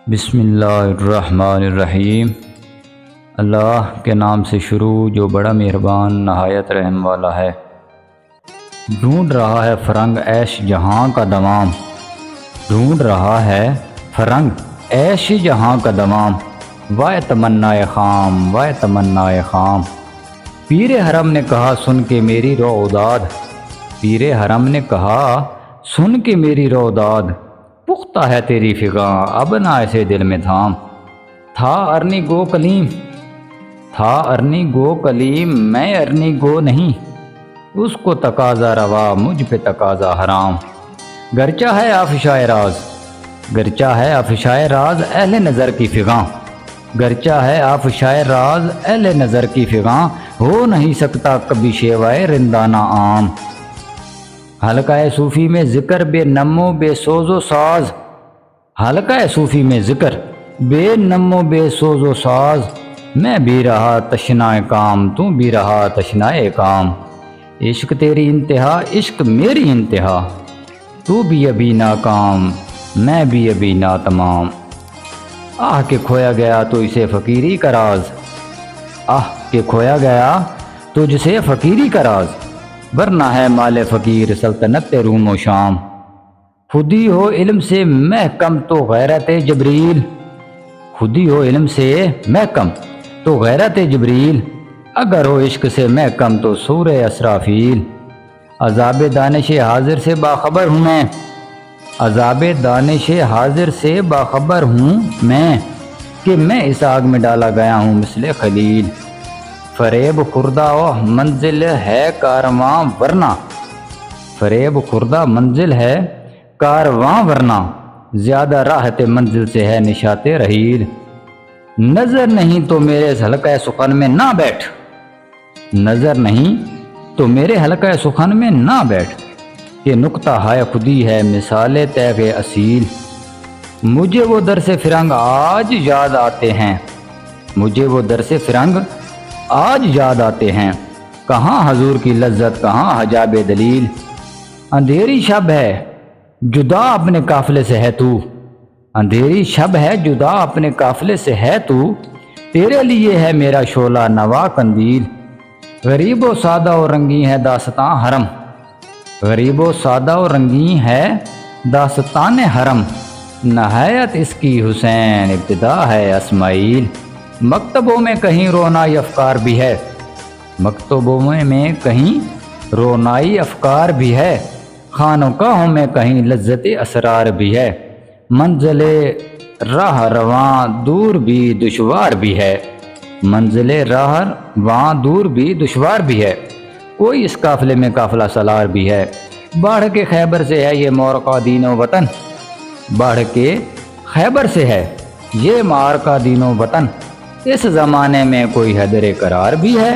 بسم اللہ الرحمن الرحیم۔ اللہ کے نام سے شروع جو بڑا مہربان نہایت رحم والا ہے۔ ڈھونڈ رہا ہے فرنگ عیش جہاں کا دوام، ڈھونڈ رہا ہے فرنگ عیش جہاں کا دوام، وائے تمنائے خام وائے تمنائے خام۔ پیر حرم نے کہا سن کے میری روداد، پیر حرم نے کہا سن کے میری روداد، پختہ ہے تیری فغاں اب نہ ایسے دل میں تھام۔ تھا ارنی گو کلیم، تھا ارنی گو کلیم، میں ارنی گو نہیں، اس کو تقاضا روا مجھ پہ تقاضا حرام۔ گرچہ ہے آفشائے راز، گرچہ ہے آفشائے راز اہل نظر کی فغاں، گرچہ ہے آفشائے راز اہل نظر کی فغاں، ہو نہیں سکتا کبھی شیوائے رندانہ عام۔ حلقہ صوفی میں ذکر بے نمو بے سوز و ساز، حلقہ صوفی میں ذکر بے نمو بے سوز و ساز، میں بھی رہا تشنائے کام تو بھی رہا تشنائے کام۔ عشق تیری انتہا عشق میری انتہا، تو بھی ابھی ناکام میں بھی ابھی ناتمام۔ آہ کہ کھویا گیا تو اسے فقیری کا راز، آہ کہ کھویا گیا تو جسے فقیری کا راز، ورنہ ہے مال فقیر سلطنت روم و شام۔ خودی ہو علم سے محکم تو غیرت جبریل، خودی ہو علم سے محکم تو غیرت جبریل، اگر ہو عشق سے محکم تو سور اسرافیل۔ عذاب دانش حاضر سے باخبر ہوں میں، عذاب دانش حاضر سے باخبر ہوں میں، کہ میں اس آگ میں ڈالا گیا ہوں مثل خلیل۔ فریب خوردہ و منزل ہے کارواں ورنہ، فریب خوردہ منزل ہے کارواں ورنہ، زیادہ راحت منزل سے ہے نشاط رحیل۔ نظر نہیں تو میرے حلقہ سخن میں نہ بیٹھ، نظر نہیں تو میرے حلقہ سخن میں نہ بیٹھ، کہ نکتہ ہائے خودی ہے مثال تیغ اصیل۔ مجھے وہ درس فرنگ آج یاد آتے ہیں، مجھے وہ درس فرنگ آج یاد آتے ہیں، کہاں حضور کی لذت کہاں حجاب دلیل۔ اندھیری شب ہے جدا اپنے قافلے سے ہے تو، اندھیری شب ہے جدا اپنے قافلے سے ہے تو، تیرے لیے ہے میرا شعلہ نوا قندیل۔ غریب و سادہ و رنگین ہے داستان حرم، غریب و سادہ و رنگین ہے داستان حرم، نہایت اس کی حسین ابتدا ہے اسماعیل۔ مکتبوں میں کہیں رونائی افکار بھی ہے، مکتبوں میں کہیں رونائی افکار بھی ہے، خانقاہوں میں کہیں لذت اسرار بھی ہے، منزل راہ رواں دور بھی دشوار بھی ہے، منزل راہ رواں دور بھی دشوار بھی ہے، کوئی اس قافلے میں قافلہ سالار بھی ہے۔ بڑھ کے خیبر سے ہے یہ مورقہ دین و وطن، بڑھ کے خیبر سے ہے یہ مارکہ دین و وطن، اس زمانے میں کوئی حیدر قرار بھی ہے۔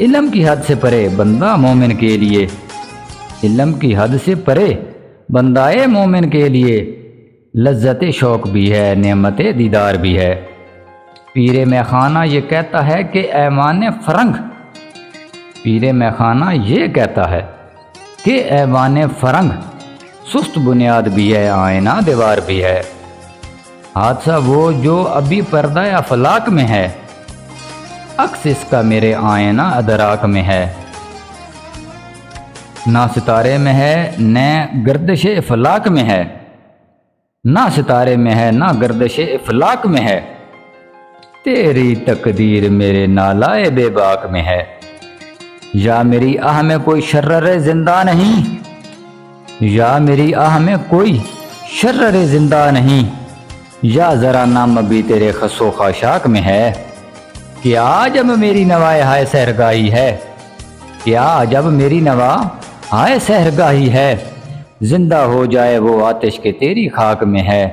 علم کی حد سے پرے بندہ مومن کے لیے، علم کی حد سے پرے بندہ مومن کے لیے، لذت شوق بھی ہے نعمت دیدار بھی ہے۔ پیر میخانہ یہ کہتا ہے کہ ایوان فرنگ، پیر میخانہ یہ کہتا ہے کہ ایوان فرنگ سست بنیاد بھی ہے آئینہ دیوار بھی ہے۔ حادثہ وہ جو ابھی پردہ افلاک میں ہے، عکس اس کا میرے آئینہ ادراک میں ہے، نہ ستارے میں ہے نہ گردش افلاک میں ہے، نہ ستارے میں ہے نہ گردش افلاک میں ہے، تیری تقدیر میرے نالائے بے باک میں ہے۔ یا میری آہ میں کوئی شرر زندہ نہیں، یا میری آہ میں کوئی شرر زندہ نہیں، یا ذرا نام بھی تیرے خس و خاشاک میں ہے، کیا جب میری نوائے ہائے سحرگاہی ہے، کیا جب میری نوا ہائے سحرگاہی ہے، زندہ ہو جائے وہ آتش کے تیری خاک میں ہے،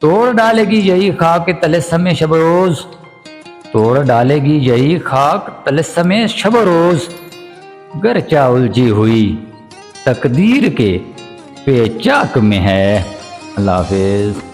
توڑ ڈالے گی یہی خاک طلسم شب روز، توڑ ڈالے گی یہی خاک طلسم شب روز، گرچہ الجھی ہوئی تقدیر کے پیچاک میں ہے۔ اللہ حافظ۔